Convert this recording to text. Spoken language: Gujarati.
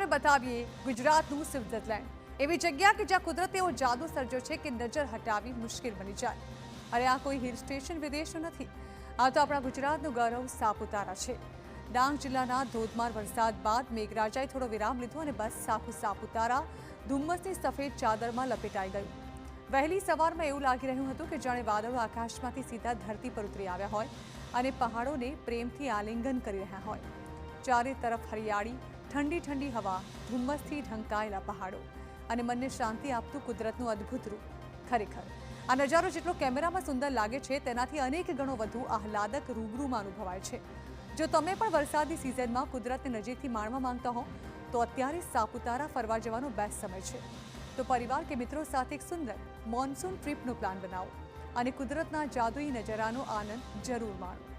હવે બતાવીએ ગુજરાતનું સ્વિટ્ઝરલેન્ડ, એવી જગ્યા કે જ્યાં કુદરતે એવો જાદુ સર્જ્યો છે કે નજર હટાવી મુશ્કેલ બની જાય. અરે આ કોઈ હિલ સ્ટેશન વિદેશનું નથી, આ તો આપણા ગુજરાતનું ગૌરવ સાપુતારા છે. ડાંગ જિલ્લાના ધોધમાર વરસાદ બાદ મેઘરાજાએ થોડો વિરામ લીધો અને બસ આખું સાપુતારા ધુમ્મસની સફેદ ચાદરમાં લપેટાઈ ગયું. વહેલી સવારમાં એવું લાગી રહ્યું હતું કે જાણે વાદળો આકાશમાંથી સીધા ધરતી પર ઉતરી આવ્યા હોય અને પહાડોને પ્રેમથી આલિંગન કરી રહ્યા હોય. ચારે તરફ હરિયાળી, ઠંડી ઠંડી હવા, ધુમ્મસથી ઢંકાયેલા પહાડો અને મનને શાંતિ આપતું કુદરતનું અદ્ભુત રૂપ. ખરેખર આ નજારો જેટલો કેમેરામાં સુંદર લાગે છે તેનાથી અનેક ગણો વધુ આહલાદક રૂબરૂમાં અનુભવાય છે. જો તમે પણ વરસાદની સિઝનમાં કુદરતને નજીકથી માણવા માંગતા હો તો અત્યારે સાપુતારા ફરવા જવાનો બેસ્ટ સમય છે. તો પરિવાર કે મિત્રો સાથે એક સુંદર મોન્સૂન ટ્રીપનો પ્લાન બનાવો અને કુદરતના જાદુઈ નજારાનો આનંદ જરૂર માણો.